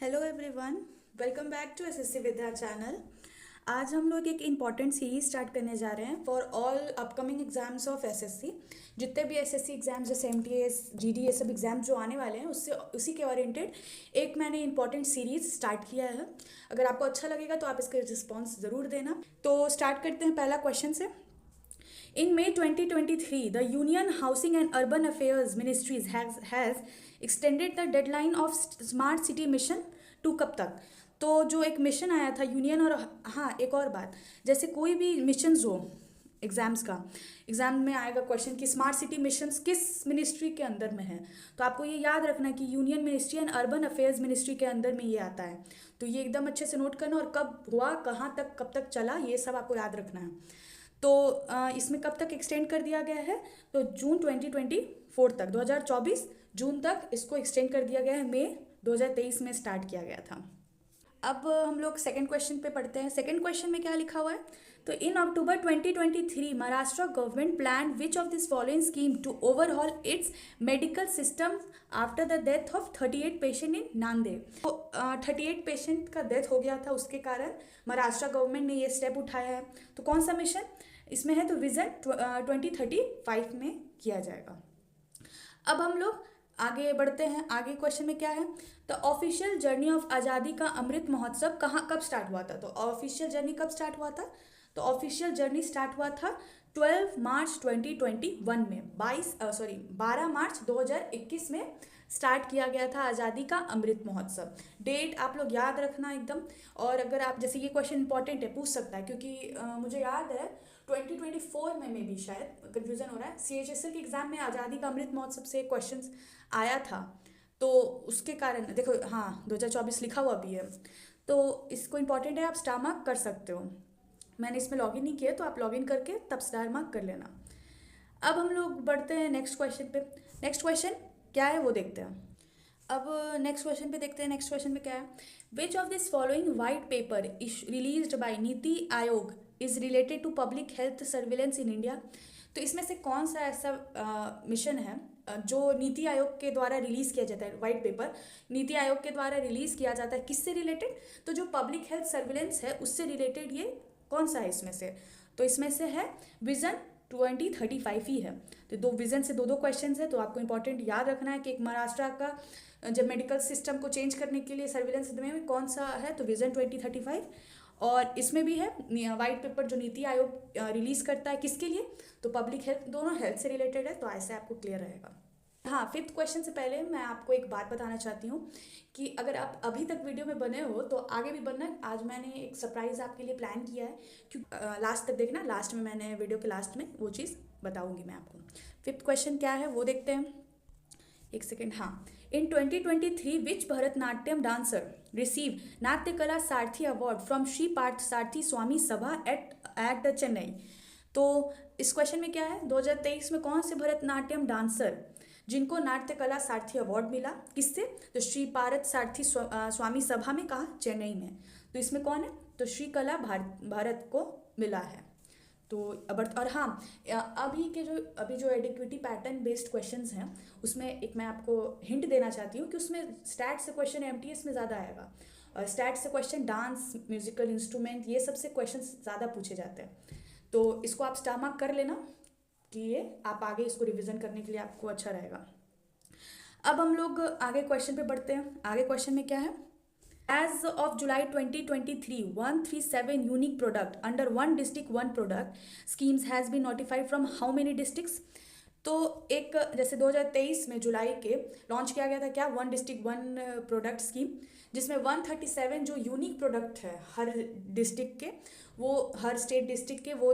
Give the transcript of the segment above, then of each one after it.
Hello everyone, welcome back to SSC Vidya channel. आज हम लोग एक इम्पॉर्टेंट सीरीज स्टार्ट करने जा रहे हैं for all upcoming exams of SSC. जितने भी एसएससी एग्जाम्स जैसे एमटीएस जीडी ये सब एग्जाम जो आने वाले हैं उससे उसी के ओरिएंटेड एक मैंने इंपॉर्टेंट सीरीज स्टार्ट किया है। अगर आपको अच्छा लगेगा तो आप इसके रिस्पॉन्स ज़रूर देना। तो स्टार्ट करते हैं पहला क्वेश्चन से। In May 2023, the Union Housing and Urban Affairs Ministries has extended the deadline of Smart City Mission to कब तक। तो जो एक मिशन आया था यूनियन, और हाँ एक और बात, जैसे कोई भी मिशंस हो एग्जाम्स का, एग्जाम में आएगा क्वेश्चन कि स्मार्ट सिटी मिशंस किस मिनिस्ट्री के अंदर में है, तो आपको ये याद रखना है कि union ministry and urban affairs ministry के अंदर में ये आता है। तो ये एकदम अच्छे से नोट करना, और कब हुआ, कहाँ तक, कब तक चला, ये सब आपको याद रखना है। तो इसमें कब तक एक्सटेंड कर दिया गया है, तो जून 2024 तक, 2024 जून तक इसको एक्सटेंड कर दिया गया है। मई 2023 में स्टार्ट किया गया था। अब हम लोग सेकंड क्वेश्चन पे पढ़ते हैं। सेकंड क्वेश्चन में क्या लिखा हुआ है, तो in October 2023 Maharashtra government plan which of this following scheme to overhaul its medical system after the death of 38 patient in Nanded. तो 38 पेशेंट का डेथ हो गया था, उसके कारण महाराष्ट्र गवर्नमेंट ने ये स्टेप उठाया है। तो कौन सा मिशन इसमें है, तो विजन 2035 में किया जाएगा। अब हम लोग आगे बढ़ते हैं। आगे क्वेश्चन में क्या है, तो ऑफिशियल जर्नी ऑफ आज़ादी का अमृत महोत्सव कहाँ कब स्टार्ट हुआ था। तो ऑफिशियल जर्नी कब स्टार्ट हुआ था, तो ऑफिशियल जर्नी स्टार्ट हुआ था 12 मार्च 2021 में, 12 मार्च 2021 में स्टार्ट किया गया था आज़ादी का अमृत महोत्सव। डेट आप लोग याद रखना एकदम। और अगर आप, जैसे ये क्वेश्चन इंपॉर्टेंट है, पूछ सकता है, क्योंकि मुझे याद है 2024 में भी शायद कन्फ्यूज़न हो रहा है, सीएचएसएल के एग्जाम में आज़ादी का अमृत महोत्सव से क्वेश्चन आया था, तो उसके कारण देखो, हाँ 2024 लिखा हुआ भी है, तो इसको इंपॉर्टेंट है, आप स्टार मार्क कर सकते हो। मैंने इसमें लॉगिन नहीं किया, तो आप लॉगिन करके तब स्टार मार्क कर लेना। अब हम लोग बढ़ते हैं नेक्स्ट क्वेश्चन पे। नेक्स्ट क्वेश्चन क्या है वो देखते हैं। अब नेक्स्ट क्वेश्चन पे देखते हैं। नेक्स्ट क्वेश्चन में क्या है, which of this following white paper released by NITI Aayog is related to public health surveillance in India. तो इसमें से कौन सा ऐसा मिशन है जो नीति आयोग के द्वारा रिलीज किया जाता है। वाइट पेपर नीति आयोग के द्वारा रिलीज किया जाता है, किससे रिलेटेड, तो जो पब्लिक हेल्थ सर्विलेंस है उससे रिलेटेड ये कौन सा है इसमें से, तो इसमें से है विजन 2035 ही है। तो दो विजन से दो क्वेश्चन है, तो आपको इंपॉर्टेंट याद रखना है कि एक महाराष्ट्र का जब मेडिकल सिस्टम को चेंज करने के लिए सर्विलेंस में कौन सा है, तो विजन 2035, और इसमें भी है वाइट पेपर जो नीति आयोग रिलीज करता है, किसके लिए, तो पब्लिक हेल्थ, दोनों हेल्थ से रिलेटेड है, तो ऐसे आपको क्लियर रहेगा। हाँ, फिफ्थ क्वेश्चन से पहले मैं आपको एक बात बताना चाहती हूँ कि अगर आप अभी तक वीडियो में बने हो तो आगे भी बनना है। आज मैंने एक सरप्राइज़ आपके लिए प्लान किया है, क्योंकि लास्ट तक देखना, लास्ट में मैंने वीडियो के लास्ट में वो चीज़ बताऊँगी मैं आपको। फिफ्थ क्वेश्चन क्या है वो देखते हैं, एक सेकेंड। हाँ, इन 2023 विच भरतनाट्यम डांसर रिसीव नाट्य कला सारथी अवार्ड फ्रॉम श्री पार्थ सारथी स्वामी सभा एट द चेन्नई। तो इस क्वेश्चन में क्या है, 2023 में कौन से भरतनाट्यम डांसर जिनको नाट्य कला सारथी अवार्ड मिला, किससे, तो श्री पार्थ सारथी स्वामी सभा में, कहा, चेन्नई में। तो इसमें कौन है, तो श्री कला भारत को मिला है। तो और हाँ, अभी जो एडिक्विटी पैटर्न बेस्ड क्वेश्चंस हैं उसमें एक मैं आपको हिंट देना चाहती हूँ कि उसमें स्टैट से क्वेश्चन एमटीएस में ज़्यादा आएगा, और स्टैट से क्वेश्चन डांस, म्यूजिकल इंस्ट्रूमेंट, ये सबसे क्वेश्चन ज़्यादा पूछे जाते हैं। तो इसको आप स्टार मार्क कर लेना कि ये आप आगे इसको रिवीजन करने के लिए आपको अच्छा रहेगा। अब हम लोग आगे क्वेश्चन पे बढ़ते हैं। आगे क्वेश्चन में क्या है, as of July 2023 137 unique product under one district one product schemes has been notified from how many districts. तो एक जैसे 2023 में जुलाई के लॉन्च किया गया था क्या, one district one product scheme, जिसमें 137 जो यूनिक प्रोडक्ट है हर डिस्ट्रिक्ट के, वो हर स्टेट डिस्ट्रिक्ट के वो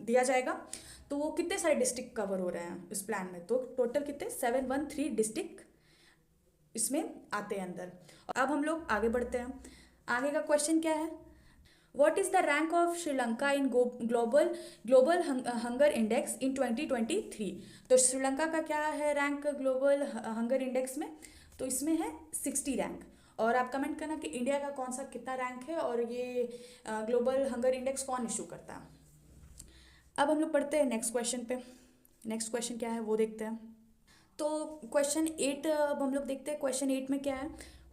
दिया जाएगा। तो वो कितने सारे डिस्ट्रिक्ट कवर हो रहे हैं इस प्लान में, तो टोटल कितने, 713 डिस्ट्रिक्ट इसमें आते हैं अंदर। अब हम लोग आगे बढ़ते हैं। आगे का क्वेश्चन क्या है, what is the rank of Sri Lanka in global hunger index in 2023। तो श्रीलंका का क्या है रैंक ग्लोबल हंगर इंडेक्स में, तो इसमें है 60 रैंक। और आप कमेंट करना कि इंडिया का कौन सा कितना रैंक है, और ये ग्लोबल हंगर इंडेक्स कौन इशू करता है। अब हम लोग पढ़ते हैं नेक्स्ट क्वेश्चन पे। नेक्स्ट क्वेश्चन क्या है वो देखते हैं। तो क्वेश्चन 8 अब हम लोग देखते हैं। क्वेश्चन 8 में क्या है,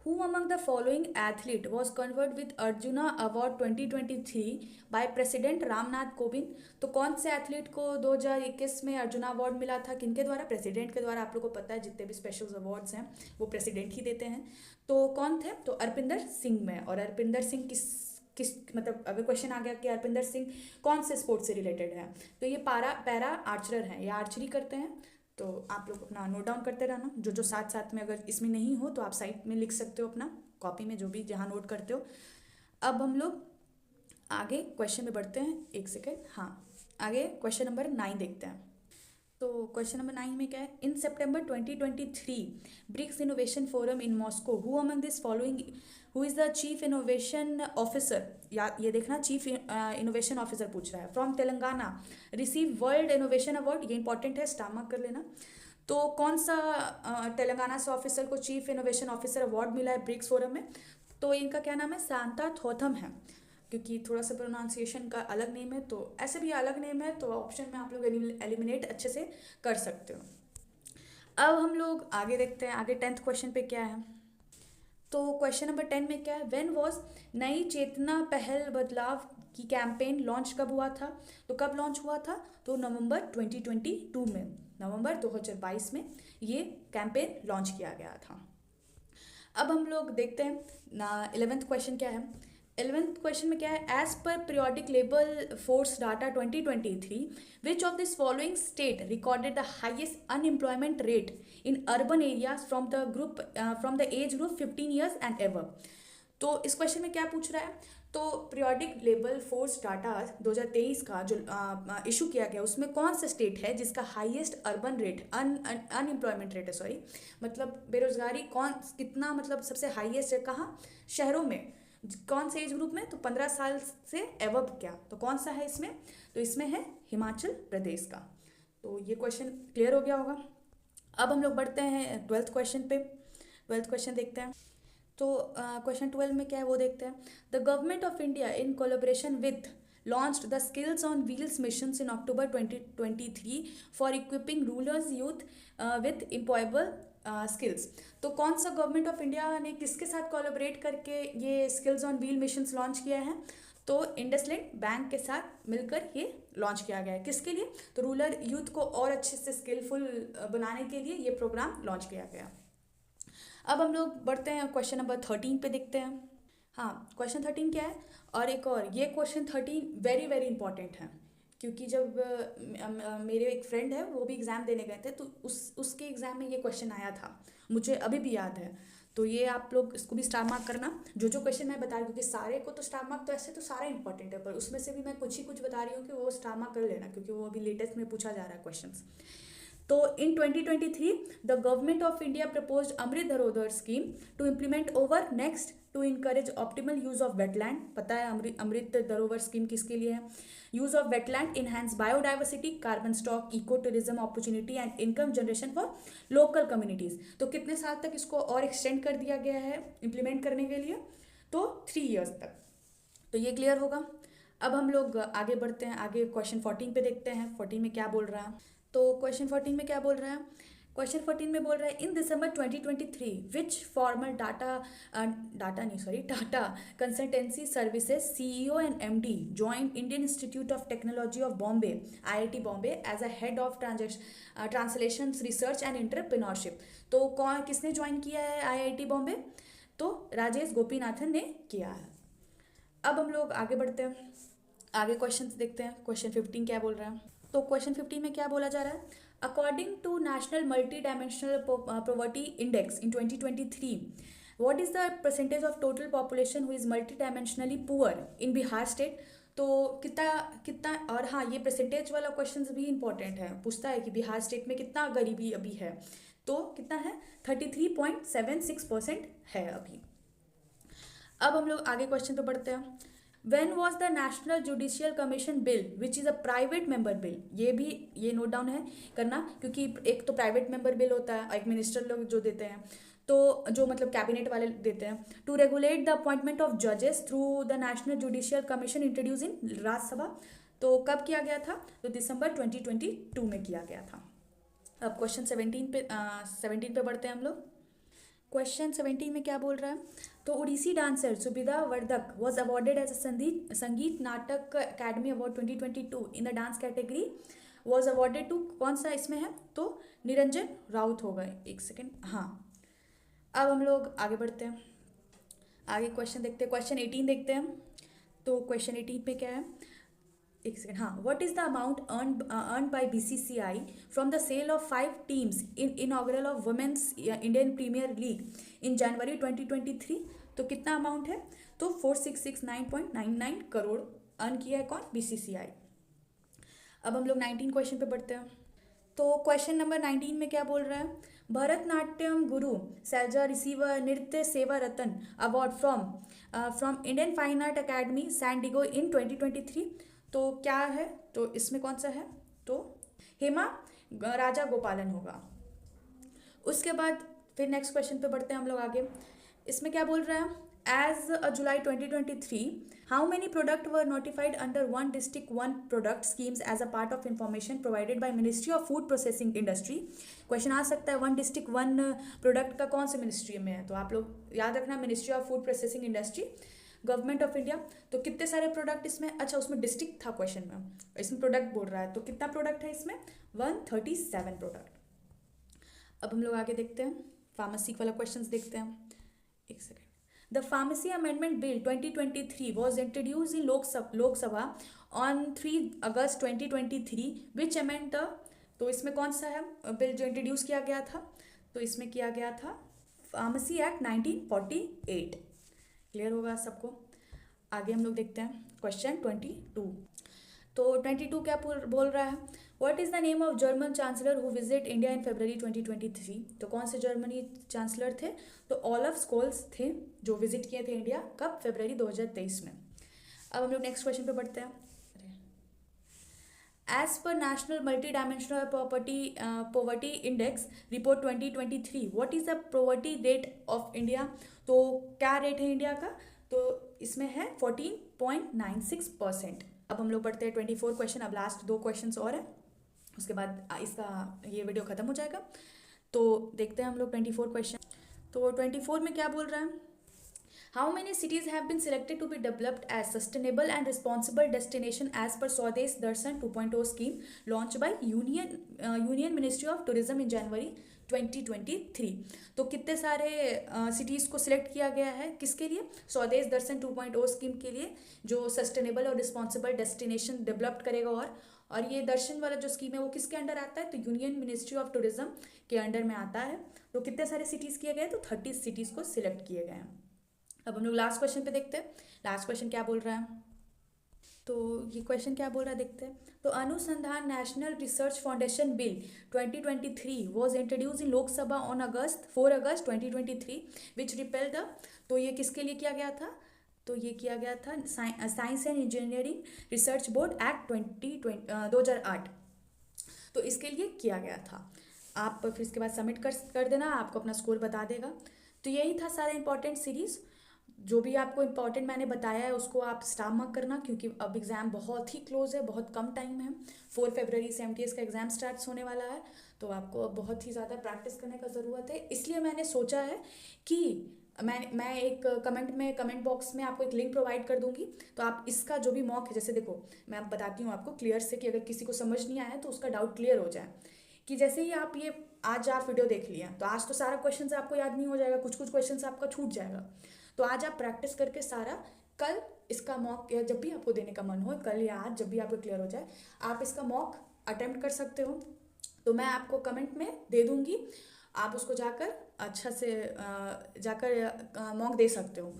who among the following athlete was conferred with Arjuna award 2023 by president Ram Nath Kovind. तो कौन से एथलीट को 2021 में अर्जुना अवार्ड मिला था, किनके द्वारा? प्रेसिडेंट के द्वारा। आप लोग को पता है जितने भी स्पेशल अवार्ड्स हैं वो प्रेसिडेंट ही देते हैं। तो कौन थे? तो अर्पिंदर सिंह में। और अर्पिंदर सिंह किस मतलब अगर क्वेश्चन आ गया कि अर्पिंदर सिंह कौन से स्पोर्ट से रिलेटेड है, तो ये पैरा आर्चरर हैं, ये आर्चरी करते हैं। तो आप लोग अपना नोट डाउन करते रहना, जो साथ साथ में, अगर इसमें नहीं हो तो आप साइड में लिख सकते हो अपना कॉपी में, जो भी जहाँ नोट करते हो। अब हम लोग आगे क्वेश्चन में बढ़ते हैं। एक सेकेंड, हाँ, आगे क्वेश्चन नंबर 9 देखते हैं। तो क्वेश्चन नंबर 9 में क्या है? In September 2023 BRICS innovation forum in Moscow, who among this following who is the chief innovation officer, या ये देखना चीफ इनोवेशन ऑफिसर पूछ रहा है, from Telangana receive world innovation award. ये इंपॉर्टेंट है, स्टार मार्क कर लेना। तो कौन सा तेलंगाना से ऑफिसर को चीफ इनोवेशन ऑफिसर अवार्ड मिला है ब्रिक्स फोरम में? तो इनका क्या नाम है? सांता थोथम है, क्योंकि थोड़ा सा प्रोनाउंसिएशन का अलग नेम है, तो ऐसे भी अलग नेम है, तो ऑप्शन में आप लोग एलिमिनेट अच्छे से कर सकते हो। अब हम लोग आगे देखते हैं, आगे 10th क्वेश्चन पे क्या है। तो क्वेश्चन नंबर 10 में क्या है? व्हेन वॉज नई चेतना पहल बदलाव की कैंपेन लॉन्च कब हुआ था? तो कब लॉन्च हुआ था? तो नवंबर 2022 में, नवंबर 2022 में ये कैंपेन लॉन्च किया गया था। अब हम लोग देखते हैं ना 11th क्वेश्चन क्या है। 11th क्वेश्चन में क्या है? As per periodic labour force data 2023 which of this following state recorded the highest unemployment rate in urban areas from the age group 15 years and ever. तो इस क्वेश्चन में क्या पूछ रहा है? तो पीरियोडिक लेबर फोर्स डाटा 2023 का जो इशू किया गया, उसमें कौन सा स्टेट है जिसका highest urban rate, unemployment rate है, सॉरी, मतलब बेरोजगारी कितना, मतलब सबसे हाईएस्ट है कहाँ? शहरों में। कौन से एज ग्रुप में? तो 15 साल से एवब क्या, तो कौन सा है इसमें? तो इसमें है हिमाचल प्रदेश का। तो ये क्वेश्चन क्लियर हो गया होगा। अब हम लोग बढ़ते हैं 12th क्वेश्चन पे। 12th क्वेश्चन देखते हैं। तो क्वेश्चन 12 में क्या है वो देखते हैं। The government of India in collaboration with launched the Skills on Wheels missions in October 2023 for equipping rural youth with employable skills. तो कौन सा गवर्नमेंट ऑफ इंडिया ने किसके साथ कोलैबोरेट करके ये skills on wheel missions launch किया है? तो इंडसलैंड बैंक के साथ मिलकर ये लॉन्च किया गया है। किसके लिए? तो रूरल यूथ को और अच्छे से स्किलफुल बनाने के लिए ये प्रोग्राम लॉन्च किया गया। अब हम लोग बढ़ते हैं क्वेश्चन नंबर 13 पे देखते हैं। हाँ, क्वेश्चन 13 क्या है? और एक और, ये क्वेश्चन 13 वेरी वेरी इंपॉर्टेंट है, क्योंकि जब मेरे एक फ्रेंड है वो भी एग्ज़ाम देने गए थे, तो उसके एग्ज़ाम में ये क्वेश्चन आया था, मुझे अभी भी याद है। तो ये आप लोग इसको भी स्टार मार्क करना, जो क्वेश्चन मैं बता रही हूँ, क्योंकि सारे को तो स्टार मार्क, तो ऐसे तो सारा इंपॉर्टेंट है, पर उसमें से भी मैं कुछ ही कुछ बता रही हूँ कि वो स्टार मार्क कर लेना, क्योंकि वो अभी लेटेस्ट में पूछा जा रहा है क्वेश्चन। तो in 2023 the government of India proposed Amrit Dharohar scheme to implement over next to encourage optimal use of wetland. पता है अमृत धरोहर स्कीम किसके लिए है? Use of wetland, enhance biodiversity, carbon stock, eco tourism opportunity and income generation for local communities. तो कितने साल तक इसको और एक्सटेंड कर दिया गया है इम्प्लीमेंट करने के लिए? तो 3 ईयर्स तक। तो ये क्लियर होगा। अब हम लोग आगे बढ़ते हैं, आगे क्वेश्चन 14 पे देखते हैं। 14 में क्या बोल रहा है? तो क्वेश्चन 14 में क्या बोल रहा है? क्वेश्चन 14 में बोल रहा है in December 2023 which former Tata consultancy services CEO and MD joined Indian institute of technology of Bombay IIT Bombay as a head of translation research and entrepreneurship. तो किसने ज्वाइन किया है IIT बॉम्बे? तो राजेश गोपीनाथन ने किया है। अब हम लोग आगे बढ़ते हैं, आगे क्वेश्चन देखते हैं। क्वेश्चन 15 क्या बोल रहा है? तो क्वेश्चन 15 में क्या बोला जा रहा है? According to national multi dimensional poverty index in 2023 what is the percentage of total population who is multi dimensionally poor in Bihar state? तो कितना और हाँ, ये परसेंटेज वाला क्वेश्चन भी इंपॉर्टेंट है, पूछता है कि बिहार स्टेट में कितना गरीबी अभी है। तो कितना है? 33.76% है अभी। अब हम लोग आगे क्वेश्चन पे बढ़ते हैं। When was the National Judicial Commission Bill, which is a private member bill? ये नोट डाउन है करना, क्योंकि एक तो प्राइवेट मेंबर बिल होता है और एक मिनिस्टर लोग जो देते हैं, तो जो मतलब कैबिनेट वाले देते हैं, to regulate the appointment of जजेस through the national judicial commission introduce in Rajya Sabha. तो कब किया गया था? तो दिसंबर 2022 में किया गया था। अब क्वेश्चन 17 पे बढ़ते हैं हम लोग। क्वेश्चन 17 में क्या बोल रहा है? तो उड़ीसी डांसर सुबिधा वर्धक was awarded as a Sangeet Natak academy award 2022 in the dance category was awarded to, कौन सा इसमें है? तो निरंजन राउत होगा। एक सेकेंड, हाँ। अब हम लोग आगे बढ़ते हैं, आगे क्वेश्चन देखते हैं, क्वेश्चन 18 देखते हैं। तो क्वेश्चन 18 पे क्या है? एक सेकेंड, हाँ। What is the amount earn by BCCI from the sale of 5 teams in inaugural of women's Indian premier league in January 2023? तो कितना अमाउंट है? तो 4669.99 करोड़ अर्न किया है कौन? बीसीसीआई। अब हम लोग 19 क्वेश्चन पे बढ़ते हैं। तो क्वेश्चन नंबर 19 में क्या बोल रहा है? भरतनाट्यम गुरु Selja receive Nritya Seva Ratna award from Indian fine art academy San Diego in 2023। तो क्या है? तो इसमें कौन सा है? तो हेमा राजा गोपालन होगा। उसके बाद फिर नेक्स्ट क्वेश्चन पे बढ़ते हैं हम लोग आगे। इसमें क्या बोल रहा है? As July 2023 how many product were notified under one district one product schemes as a part of information provided by ministry of food processing industry. Question आ सकता है वन डिस्ट्रिक्ट वन प्रोडक्ट का कौन से मिनिस्ट्री में है? तो आप लोग याद रखना, ministry of food processing industry, government of India. तो कितने सारे प्रोडक्ट इसमें? अच्छा, उसमें डिस्ट्रिक्ट था क्वेश्चन में, इसमें प्रोडक्ट बोल रहा है। तो कितना प्रोडक्ट है इसमें? 137 प्रोडक्ट। अब हम लोग आगे देखते हैं, फार्मेसी वाला क्वेश्चन देखते हैं। एक second. The pharmacy amendment bill 2023 was introduce in Lok Sabha on 3 August 2023 which amend the, तो इसमें कौन सा है बिल जो इंट्रोड्यूस किया गया था? तो इसमें किया गया था फार्मेसी एक्ट 1948। क्लियर होगा सबको? आगे हम लोग देखते हैं क्वेश्चन 22। तो 22 क्या बोल रहा है? What is the name of German chancellor who visit India in February 2023? तो कौन से जर्मनी चांसलर थे? तो ओलफ स्कोल्स थे, जो विजिट किए थे इंडिया कब? फरवरी 2023 में। अब हम लोग नेक्स्ट क्वेश्चन पे बढ़ते हैं। As per national multi dimensional poverty index report 2023 what is the poverty rate of India? तो क्या रेट है इंडिया का? तो इसमें है 14.96%। अब हम लोग बढ़ते हैं 24 क्वेश्चन। अब लास्ट 2 क्वेश्चन और हैं, उसके बाद इसका ये वीडियो खत्म हो जाएगा। तो देखते हैं हम लोग 24 क्वेश्चन। तो 24 में क्या बोल रहा है? How many cities have been selected to be developed as sustainable and responsible destination as per Swadesh Darshan 2.0 scheme launch by union ministry of tourism in January 2023। तो कितने सारे सिटीज़ को सिलेक्ट किया गया है? किसके लिए? स्वदेश दर्शन 2.0 स्कीम के लिए, जो सस्टेनेबल और रिस्पॉन्सिबल डेस्टिनेशन डेवलप करेगा। और ये दर्शन वाला जो स्कीम है वो किसके अंडर आता है? तो यूनियन मिनिस्ट्री ऑफ टूरिज्म के अंडर में आता है। तो कितने सारे सिटीज़ किए गए? तो 30 सिटीज़ को सिलेक्ट किए गए हैं। अब हम लोग लास्ट क्वेश्चन पे देखते हैं, लास्ट क्वेश्चन क्या बोल रहा है। तो ये क्वेश्चन क्या बोल रहा है देखते हैं। तो अनुसंधान national research foundation bill 2023 was introduce in Lok Sabha on 4 August 2023 which repel the, तो ये किसके लिए किया गया था? तो ये किया गया था science and engineering research board act 2008। तो इसके लिए किया गया था। आप फिर इसके बाद सबमिट कर देना, आपको अपना स्कोर बता देगा। तो यही था सारा इंपॉर्टेंट सीरीज़। जो भी आपको इम्पॉर्टेंट मैंने बताया है उसको आप स्टार मार्क करना, क्योंकि अब एग्ज़ाम बहुत ही क्लोज है, बहुत कम टाइम है। 4 फरवरी से MTS का एग्ज़ाम स्टार्ट होने वाला है। तो आपको अब बहुत ही ज़्यादा प्रैक्टिस करने का ज़रूरत है। इसलिए मैंने सोचा है कि मैं एक कमेंट बॉक्स में आपको एक लिंक प्रोवाइड कर दूंगी। तो आप इसका जो भी मॉक है, जैसे देखो मैं अब बताती हूँ आपको क्लियर से, कि अगर किसी को समझ नहीं आया तो उसका डाउट क्लियर हो जाए। कि जैसे ही आप ये आज आप वीडियो देख लिया, तो आज तो सारा क्वेश्चन आपको याद नहीं हो जाएगा, कुछ कुछ क्वेश्चन आपका छूट जाएगा। तो आज आप प्रैक्टिस करके सारा, कल इसका मॉक, या जब भी आपको देने का मन हो, कल या आज जब भी आपको क्लियर हो जाए, आप इसका मॉक अटेम्प्ट कर सकते हो। तो मैं आपको कमेंट में दे दूंगी, आप उसको जाकर अच्छा से जाकर मॉक दे सकते हो।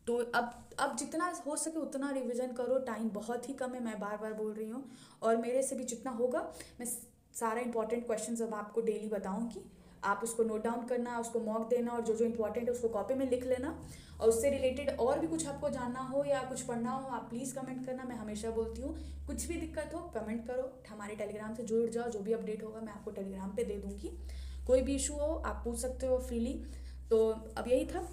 तो अब जितना हो सके उतना रिवीजन करो, टाइम बहुत ही कम है, मैं बार बार बोल रही हूँ। और मेरे से भी जितना होगा मैं सारा इंपॉर्टेंट क्वेश्चन अब आपको डेली बताऊँगी। आप उसको नोट डाउन करना, उसको मॉक देना, और जो जो इंपॉर्टेंट है उसको कॉपी में लिख लेना। और उससे रिलेटेड और भी कुछ आपको जानना हो या कुछ पढ़ना हो, आप प्लीज़ कमेंट करना। मैं हमेशा बोलती हूँ, कुछ भी दिक्कत हो कमेंट करो, हमारे टेलीग्राम से जुड़ जाओ, जो भी अपडेट होगा मैं आपको टेलीग्राम पे दे दूँगी। कोई भी इशू हो आप पूछ सकते हो फ्रीली। तो अब यही था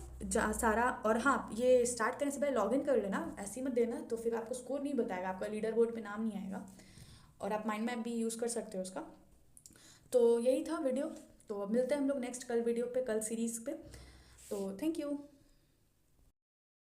सारा। और हाँ, ये स्टार्ट करने से पहले लॉगिन कर लेना, ऐसे ही मत देना, तो फिर आपको स्कोर नहीं बताएगा, आपका लीडर बोर्ड पे नाम नहीं आएगा। और आप माइंड मैप भी यूज़ कर सकते हो उसका। तो यही था वीडियो। तो अब मिलते हैं हम लोग नेक्स्ट कल वीडियो पे, कल सीरीज़ पे। तो थैंक यू।